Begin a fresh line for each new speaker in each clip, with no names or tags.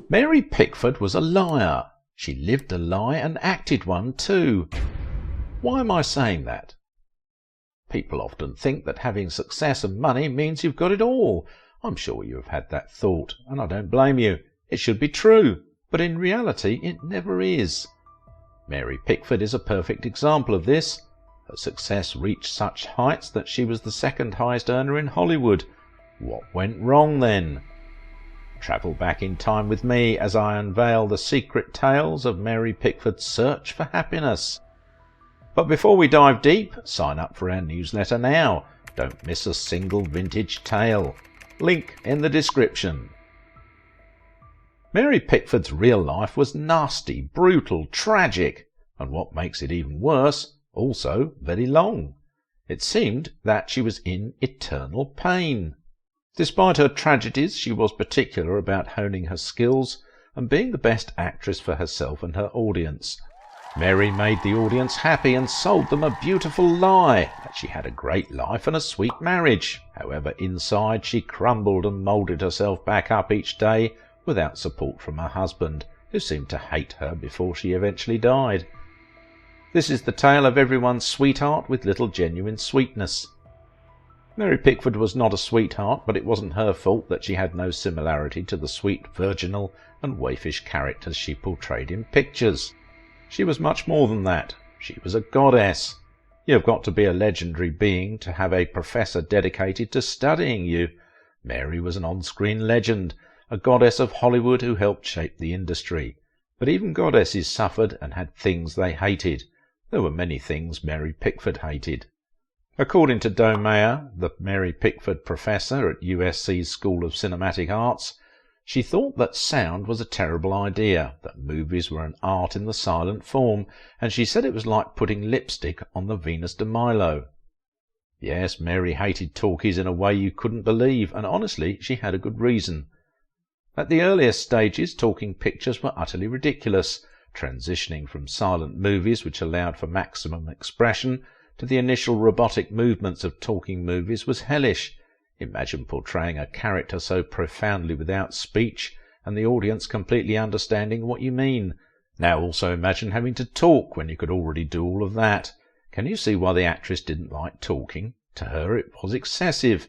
Mary Pickford was a liar. She lived a lie and acted one too. Why am I saying that? People often think that having success and money means you've got it all. I'm sure you have had that thought, and I don't blame you. It should be true, but in reality it never is. Mary Pickford is a perfect example of this. Her success reached such heights that she was the second highest earner in Hollywood. What went wrong then? Travel back in time with me as I unveil the secret tales of Mary Pickford's search for happiness. But before we dive deep, sign up for our newsletter now. Don't miss a single vintage tale. Link in the description. Mary Pickford's real life was nasty, brutal, tragic, and what makes it even worse, also very long. It seemed that she was in eternal pain. Despite her tragedies, she was particular about honing her skills and being the best actress for herself and her audience. Mary made the audience happy and sold them a beautiful lie that she had a great life and a sweet marriage. However, inside she crumbled and moulded herself back up each day without support from her husband, who seemed to hate her before she eventually died. This is the tale of everyone's sweetheart with little genuine sweetness. Mary Pickford was not a sweetheart, but it wasn't her fault that she had no similarity to the sweet, virginal and waifish characters she portrayed in pictures. She was much more than that. She was a goddess. You have got to be a legendary being to have a professor dedicated to studying you. Mary was an on-screen legend, a goddess of Hollywood who helped shape the industry. But even goddesses suffered and had things they hated. There were many things Mary Pickford hated. According to Mayer, the Mary Pickford professor at USC's School of Cinematic Arts, she thought that sound was a terrible idea, that movies were an art in the silent form, and she said it was like putting lipstick on the Venus de Milo. Yes, Mary hated talkies in a way you couldn't believe, and honestly, she had a good reason. At the earliest stages, talking pictures were utterly ridiculous. Transitioning from silent movies, which allowed for maximum expression, to the initial robotic movements of talking movies was hellish. Imagine portraying a character so profoundly without speech, and the audience completely understanding what you mean. Now also imagine having to talk when you could already do all of that. Can you see why the actress didn't like talking? To her it was excessive.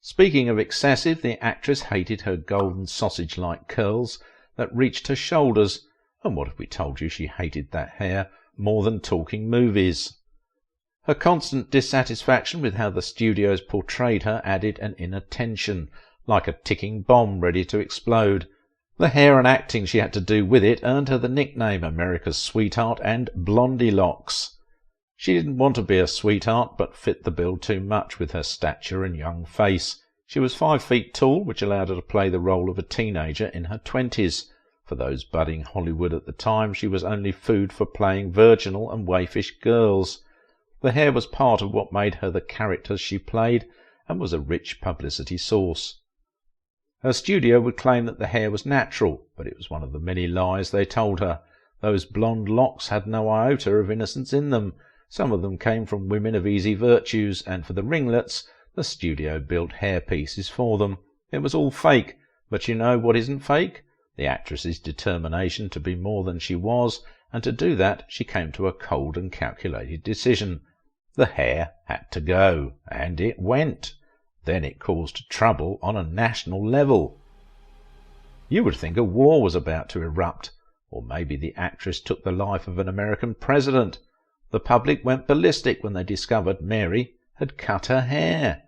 Speaking of excessive, the actress hated her golden sausage-like curls that reached her shoulders. And what if we told you she hated that hair more than talking movies? Her constant dissatisfaction with how the studios portrayed her added an inner tension, like a ticking bomb ready to explode. The hair and acting she had to do with it earned her the nickname America's Sweetheart and Blondie Locks. She didn't want to be a sweetheart, but fit the bill too much with her stature and young face. She was 5 feet tall, which allowed her to play the role of a teenager in her 20s. For those budding Hollywood at the time, she was only food for playing virginal and waifish girls. The hair was part of what made her the characters she played, and was a rich publicity source. Her studio would claim that the hair was natural, but it was one of the many lies they told her. Those blonde locks had no iota of innocence in them. Some of them came from women of easy virtues, and for the ringlets, the studio built hair pieces for them. It was all fake, but you know what isn't fake? The actress's determination to be more than she was, and to do that she came to a cold and calculated decision. The hair had to go, and it went. Then it caused trouble on a national level. You would think a war was about to erupt, or maybe the actress took the life of an American president. The public went ballistic when they discovered Mary had cut her hair.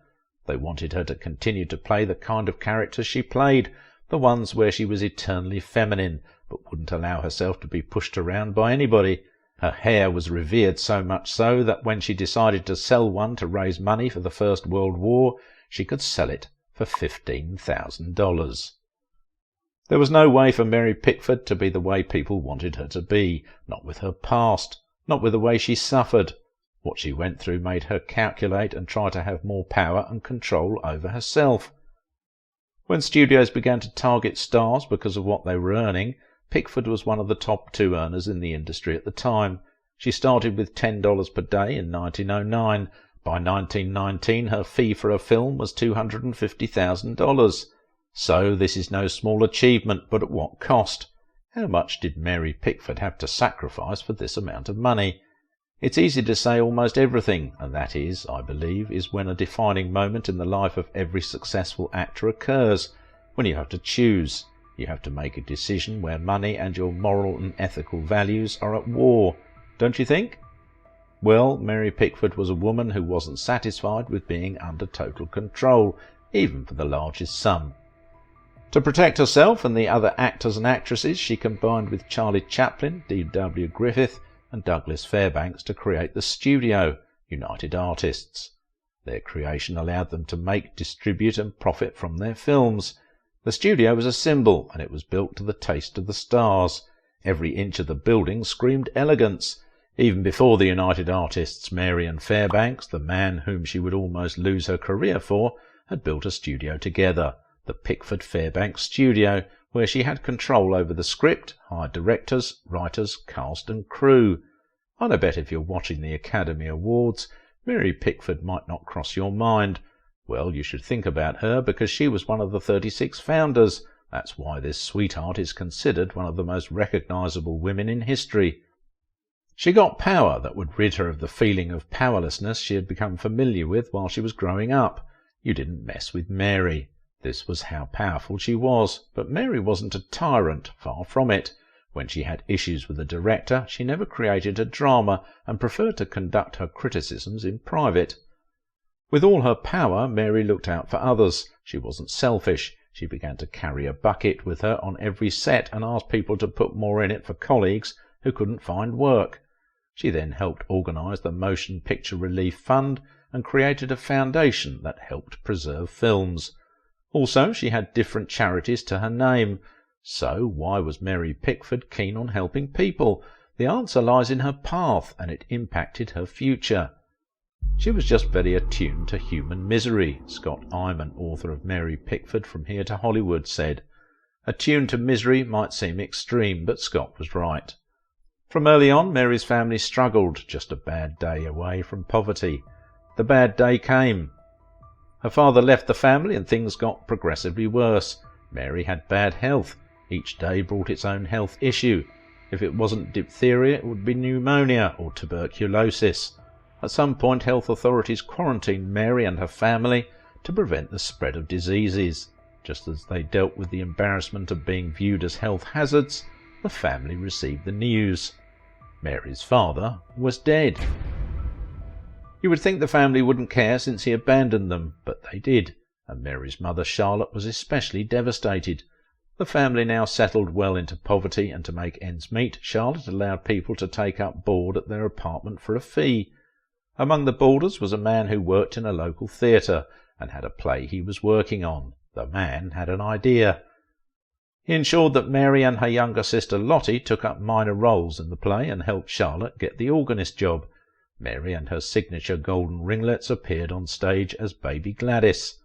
They wanted her to continue to play the kind of characters she played, the ones where she was eternally feminine, but wouldn't allow herself to be pushed around by anybody. Her hair was revered so much so that when she decided to sell one to raise money for the First World War, she could sell it for $15,000. There was no way for Mary Pickford to be the way people wanted her to be, not with her past, not with the way she suffered. What she went through made her calculate and try to have more power and control over herself. When studios began to target stars because of what they were earning, Pickford was one of the top 2 earners in the industry at the time. She started with $10 per day in 1909. By 1919, her fee for a film was $250,000. So this is no small achievement, but at what cost? How much did Mary Pickford have to sacrifice for this amount of money? It's easy to say almost everything, and that is, I believe, is when a defining moment in the life of every successful actor occurs, when you have to choose. You have to make a decision where money and your moral and ethical values are at war, don't you think? Well, Mary Pickford was a woman who wasn't satisfied with being under total control, even for the largest sum. To protect herself and the other actors and actresses, she combined with Charlie Chaplin, D.W. Griffith and Douglas Fairbanks to create the studio, United Artists. Their creation allowed them to make, distribute and profit from their films. The studio was a symbol, and it was built to the taste of the stars. Every inch of the building screamed elegance. Even before the United Artists, Marian Fairbanks, the man whom she would almost lose her career for, had built a studio together, the Pickford Fairbanks Studio, where she had control over the script, hired directors, writers, cast and crew. I bet if you're watching the Academy Awards, Mary Pickford might not cross your mind. Well, you should think about her because she was one of the 36 founders. That's why this sweetheart is considered one of the most recognisable women in history. She got power that would rid her of the feeling of powerlessness she had become familiar with while she was growing up. You didn't mess with Mary. This was how powerful she was, but Mary wasn't a tyrant, far from it. When she had issues with a director, she never created a drama and preferred to conduct her criticisms in private. With all her power, Mary looked out for others. She wasn't selfish. She began to carry a bucket with her on every set and asked people to put more in it for colleagues who couldn't find work. She then helped organise the Motion Picture Relief Fund and created a foundation that helped preserve films. Also, she had different charities to her name. So, why was Mary Pickford keen on helping people? The answer lies in her path, and it impacted her future. She was just very attuned to human misery, Scott Iman, author of Mary Pickford From Here to Hollywood, said. Attuned to misery might seem extreme, but Scott was right. From early on, Mary's family struggled, just a bad day away from poverty. The bad day came. Her father left the family and things got progressively worse. Mary had bad health. Each day brought its own health issue. If it wasn't diphtheria, it would be pneumonia or tuberculosis. At some point, health authorities quarantined Mary and her family to prevent the spread of diseases. Just as they dealt with the embarrassment of being viewed as health hazards, the family received the news. Mary's father was dead. You would think the family wouldn't care since he abandoned them, but they did, and Mary's mother Charlotte was especially devastated. The family now settled well into poverty, and to make ends meet, Charlotte allowed people to take up board at their apartment for a fee. Among the boarders was a man who worked in a local theatre and had a play he was working on. The man had an idea. He ensured that Mary and her younger sister Lottie took up minor roles in the play and helped Charlotte get the organist job. Mary and her signature golden ringlets appeared on stage as Baby Gladys.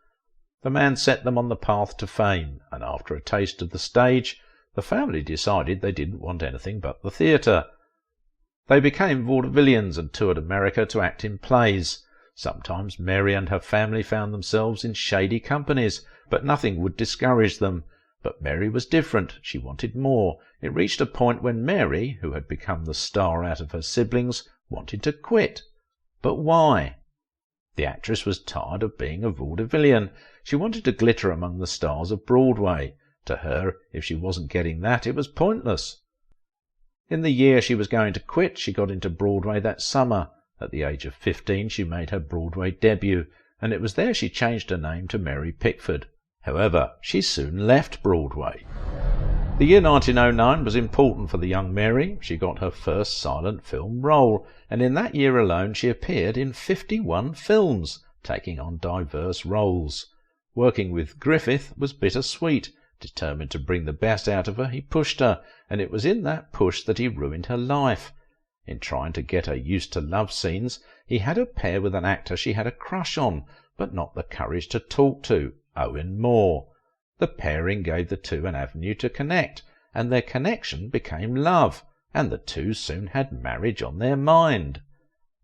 The man set them on the path to fame, and after a taste of the stage, the family decided they didn't want anything but the theatre. They became vaudevillians and toured America to act in plays. Sometimes Mary and her family found themselves in shady companies, but nothing would discourage them. But Mary was different. She wanted more. It reached a point when Mary, who had become the star out of her siblings, wanted to quit. But why? The actress was tired of being a vaudevillian. She wanted to glitter among the stars of Broadway. To her, if she wasn't getting that, it was pointless. In the year she was going to quit, she got into Broadway that summer. At the age of 15, she made her Broadway debut, and it was there she changed her name to Mary Pickford. However, she soon left Broadway. The year 1909 was important for the young Mary. She got her first silent film role, and in that year alone she appeared in 51 films, taking on diverse roles. Working with Griffith was bittersweet. Determined to bring the best out of her, he pushed her, and it was in that push that he ruined her life. In trying to get her used to love scenes, he had her pair with an actor she had a crush on, but not the courage to talk to, Owen Moore. The pairing gave the two an avenue to connect, and their connection became love, and the two soon had marriage on their mind.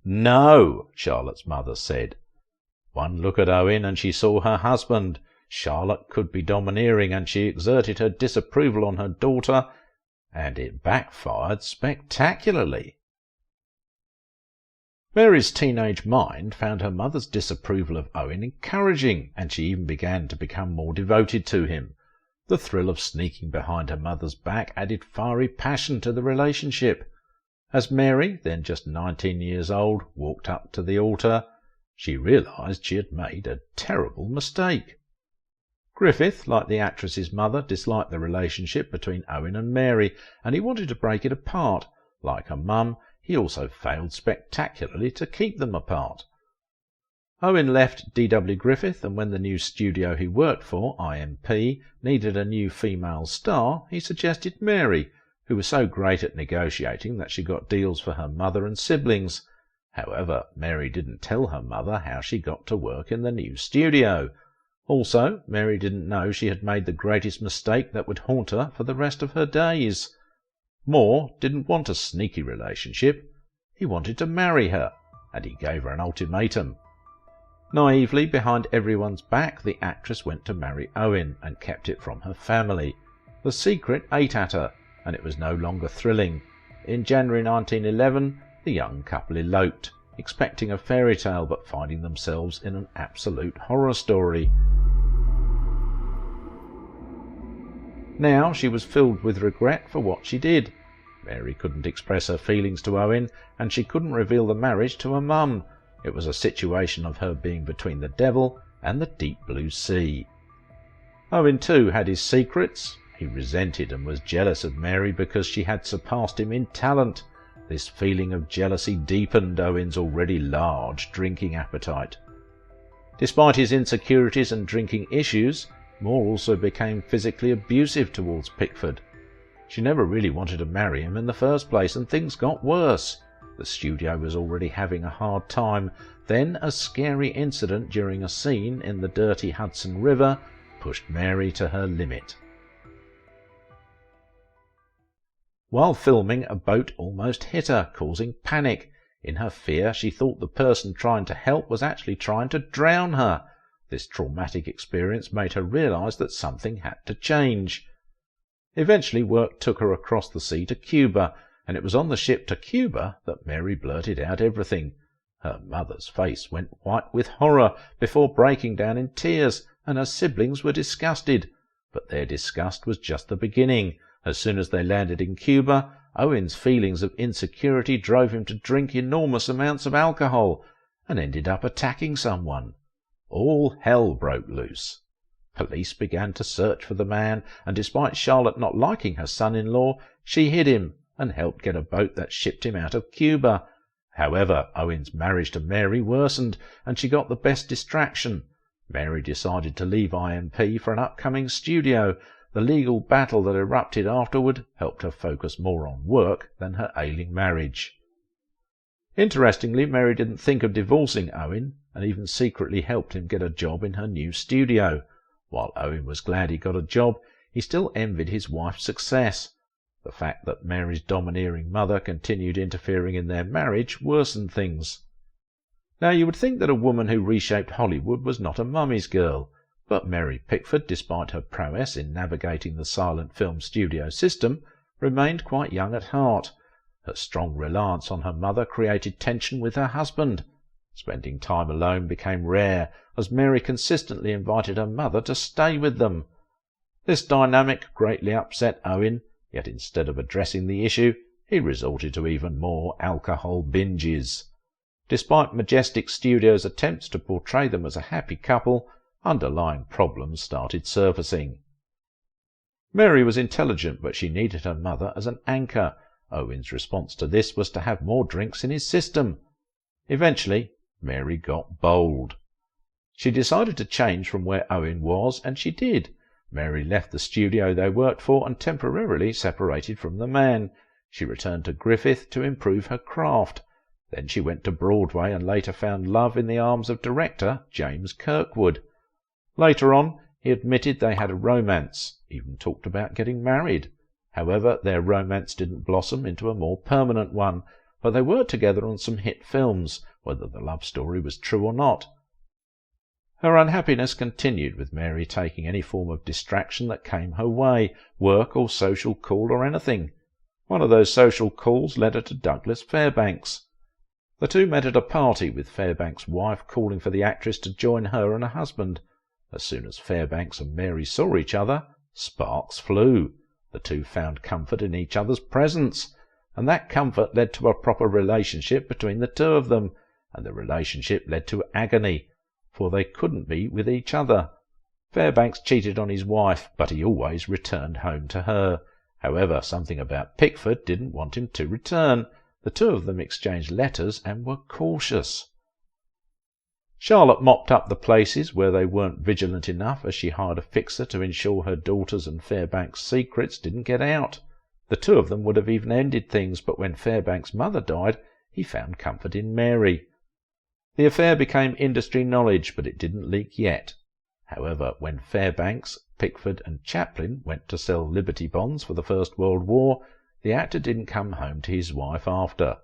"No," Charlotte's mother said. One look at Owen and she saw her husband. Charlotte could be domineering, and she exerted her disapproval on her daughter, and it backfired spectacularly. Mary's teenage mind found her mother's disapproval of Owen encouraging, and she even began to become more devoted to him. The thrill of sneaking behind her mother's back added fiery passion to the relationship. As Mary, then just 19 years old, walked up to the altar, she realised she had made a terrible mistake. Griffith, like the actress's mother, disliked the relationship between Owen and Mary, and he wanted to break it apart. Like her mum, he also failed spectacularly to keep them apart. Owen left D.W. Griffith, and when the new studio he worked for, IMP, needed a new female star, he suggested Mary, who was so great at negotiating that she got deals for her mother and siblings. However, Mary didn't tell her mother how she got to work in the new studio. Also, Mary didn't know she had made the greatest mistake that would haunt her for the rest of her days. Moore didn't want a sneaky relationship. He wanted to marry her, and he gave her an ultimatum. Naively, behind everyone's back, the actress went to marry Owen and kept it from her family. The secret ate at her, and it was no longer thrilling. In January 1911, the young couple eloped, expecting a fairy tale but finding themselves in an absolute horror story. Now she was filled with regret for what she did. Mary couldn't express her feelings to Owen, and she couldn't reveal the marriage to her mum. It was a situation of her being between the devil and the deep blue sea. Owen, too, had his secrets. He resented and was jealous of Mary because she had surpassed him in talent. This feeling of jealousy deepened Owen's already large drinking appetite. Despite his insecurities and drinking issues, Moore also became physically abusive towards Pickford. She never really wanted to marry him in the first place, and things got worse. The studio was already having a hard time. Then a scary incident during a scene in the dirty Hudson River pushed Mary to her limit. While filming, a boat almost hit her, causing panic. In her fear, she thought the person trying to help was actually trying to drown her. This traumatic experience made her realise that something had to change. Eventually, work took her across the sea to Cuba, and it was on the ship to Cuba that Mary blurted out everything. Her mother's face went white with horror before breaking down in tears, and her siblings were disgusted. But their disgust was just the beginning. As soon as they landed in Cuba, Owen's feelings of insecurity drove him to drink enormous amounts of alcohol, and ended up attacking someone. All hell broke loose. Police began to search for the man, and despite Charlotte not liking her son-in-law, she hid him and helped get a boat that shipped him out of Cuba. However, Owen's marriage to Mary worsened, and she got the best distraction. Mary decided to leave IMP for an upcoming studio. The legal battle that erupted afterward helped her focus more on work than her ailing marriage. Interestingly, Mary didn't think of divorcing Owen, and even secretly helped him get a job in her new studio. While Owen was glad he got a job, he still envied his wife's success. The fact that Mary's domineering mother continued interfering in their marriage worsened things. Now, you would think that a woman who reshaped Hollywood was not a mummy's girl, but Mary Pickford, despite her prowess in navigating the silent film studio system, remained quite young at heart. Her strong reliance on her mother created tension with her husband. Spending time alone became rare, as Mary consistently invited her mother to stay with them. This dynamic greatly upset Owen, yet instead of addressing the issue, he resorted to even more alcohol binges. Despite Majestic Studios' attempts to portray them as a happy couple, underlying problems started surfacing. Mary was intelligent, but she needed her mother as an anchor. Owen's response to this was to have more drinks in his system. Eventually, Mary got bold. She decided to change from where Owen was, and she did. Mary left the studio they worked for and temporarily separated from the man. She returned to Griffith to improve her craft. Then she went to Broadway and later found love in the arms of director James Kirkwood. Later on, he admitted they had a romance, even talked about getting married. However, their romance didn't blossom into a more permanent one, but they worked together on some hit films, whether the love story was true or not. Her unhappiness continued, with Mary taking any form of distraction that came her way, work or social call or anything. One of those social calls led her to Douglas Fairbanks. The two met at a party, with Fairbanks' wife calling for the actress to join her and her husband. As soon as Fairbanks and Mary saw each other, sparks flew. The two found comfort in each other's presence, and that comfort led to a proper relationship between the two of them, and the relationship led to agony, for they couldn't be with each other. Fairbanks cheated on his wife, but he always returned home to her. However, something about Pickford didn't want him to return. The two of them exchanged letters and were cautious. Charlotte mopped up the places where they weren't vigilant enough, as she hired a fixer to ensure her daughters' and Fairbanks' secrets didn't get out. The two of them would have even ended things, but when Fairbanks' mother died, he found comfort in Mary. The affair became industry knowledge, but it didn't leak yet. However, when Fairbanks, Pickford and Chaplin went to sell Liberty bonds for the First World War, the actor didn't come home to his wife after.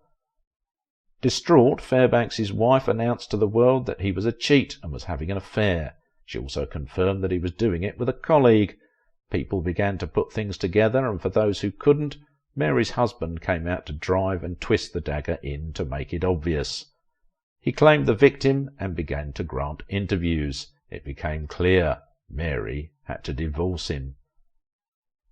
Distraught, Fairbanks's wife announced to the world that he was a cheat and was having an affair. She also confirmed that he was doing it with a colleague. People began to put things together, and for those who couldn't, Mary's husband came out to drive and twist the dagger in to make it obvious. He claimed the victim and began to grant interviews. It became clear Mary had to divorce him.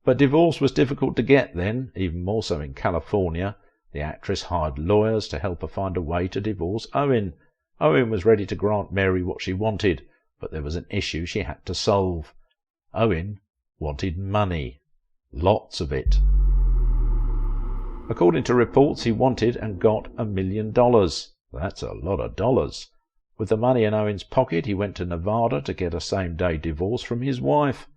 But divorce was difficult to get then, even more so in California. The actress hired lawyers to help her find a way to divorce Owen. Owen was ready to grant Mary what she wanted, but there was an issue she had to solve. Owen wanted money. Lots of it. According to reports, he wanted and got $1 million. That's a lot of dollars. With the money in Owen's pocket, he went to Nevada to get a same-day divorce from his wife.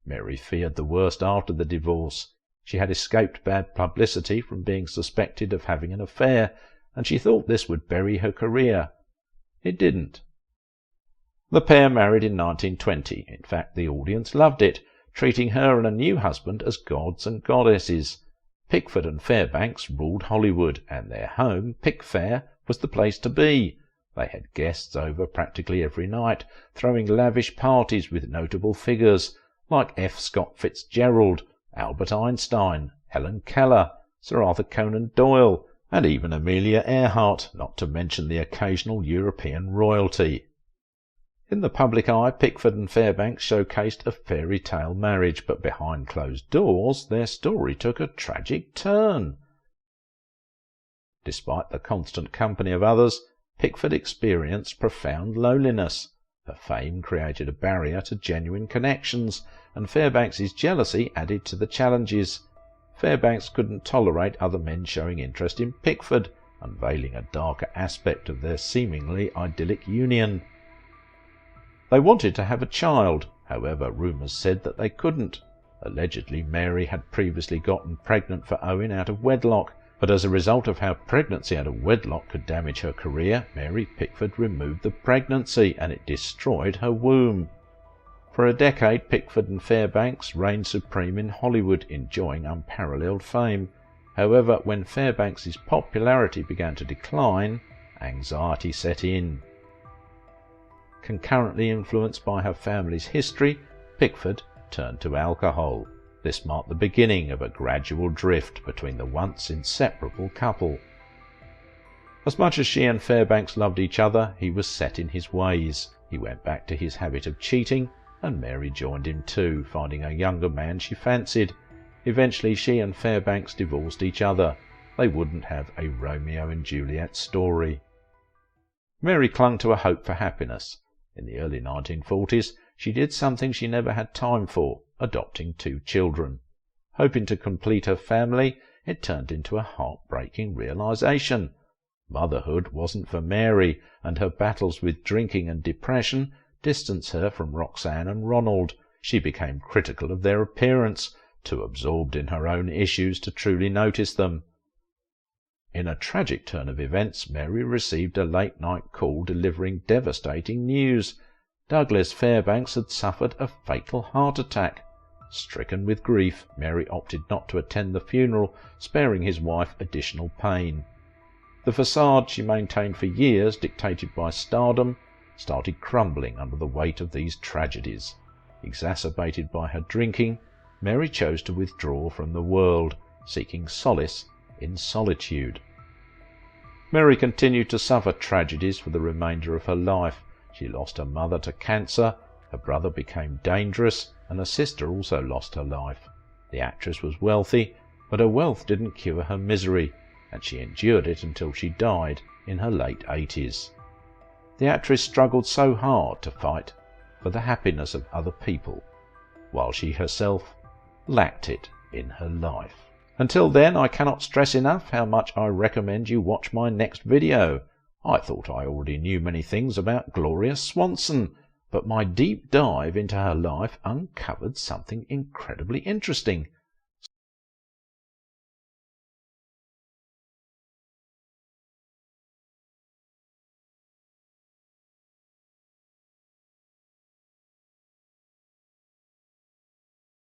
Mary feared the worst after the divorce. She had escaped bad publicity from being suspected of having an affair, and she thought this would bury her career. It didn't. The pair married in 1920. In fact, the audience loved it, treating her and a new husband as gods and goddesses. Pickford and Fairbanks ruled Hollywood, and their home, Pickfair, was the place to be. They had guests over practically every night, throwing lavish parties with notable figures like F. Scott Fitzgerald, Albert Einstein, Helen Keller, Sir Arthur Conan Doyle, and even Amelia Earhart, not to mention the occasional European royalty. In the public eye, Pickford and Fairbanks showcased a fairy tale marriage, but behind closed doors their story took a tragic turn. Despite the constant company of others, Pickford experienced profound loneliness. Her fame created a barrier to genuine connections, and Fairbanks's jealousy added to the challenges. Fairbanks couldn't tolerate other men showing interest in Pickford, unveiling a darker aspect of their seemingly idyllic union. They wanted to have a child, however rumours said that they couldn't. Allegedly, Mary had previously gotten pregnant for Owen out of wedlock, but as a result of how pregnancy out of wedlock could damage her career, Mary Pickford removed the pregnancy, and it destroyed her womb. For a decade, Pickford and Fairbanks reigned supreme in Hollywood, enjoying unparalleled fame. However, when Fairbanks's popularity began to decline, anxiety set in. Concurrently influenced by her family's history, Pickford turned to alcohol. This marked the beginning of a gradual drift between the once inseparable couple. As much as she and Fairbanks loved each other, he was set in his ways. He went back to his habit of cheating, and Mary joined him too, finding a younger man she fancied. Eventually she and Fairbanks divorced each other. They wouldn't have a Romeo and Juliet story. Mary clung to a hope for happiness. In the early 1940s, she did something she never had time for, adopting 2 children. Hoping to complete her family, it turned into a heartbreaking realization. Motherhood wasn't for Mary, and her battles with drinking and depression distanced her from Roxanne and Ronald. She became critical of their appearance, too absorbed in her own issues to truly notice them. In a tragic turn of events, Mary received a late-night call delivering devastating news. Douglas Fairbanks had suffered a fatal heart attack. Stricken with grief, Mary opted not to attend the funeral, sparing his wife additional pain. The facade she maintained for years, dictated by stardom, started crumbling under the weight of these tragedies. Exacerbated by her drinking, Mary chose to withdraw from the world, seeking solace in solitude. Mary continued to suffer tragedies for the remainder of her life. She lost her mother to cancer, her brother became dangerous, and her sister also lost her life. The actress was wealthy, but her wealth didn't cure her misery, and she endured it until she died in her late 80s. The actress struggled so hard to fight for the happiness of other people, while she herself lacked it in her life. Until then, I cannot stress enough how much I recommend you watch my next video. I thought I already knew many things about Gloria Swanson, but my deep dive into her life uncovered something incredibly interesting.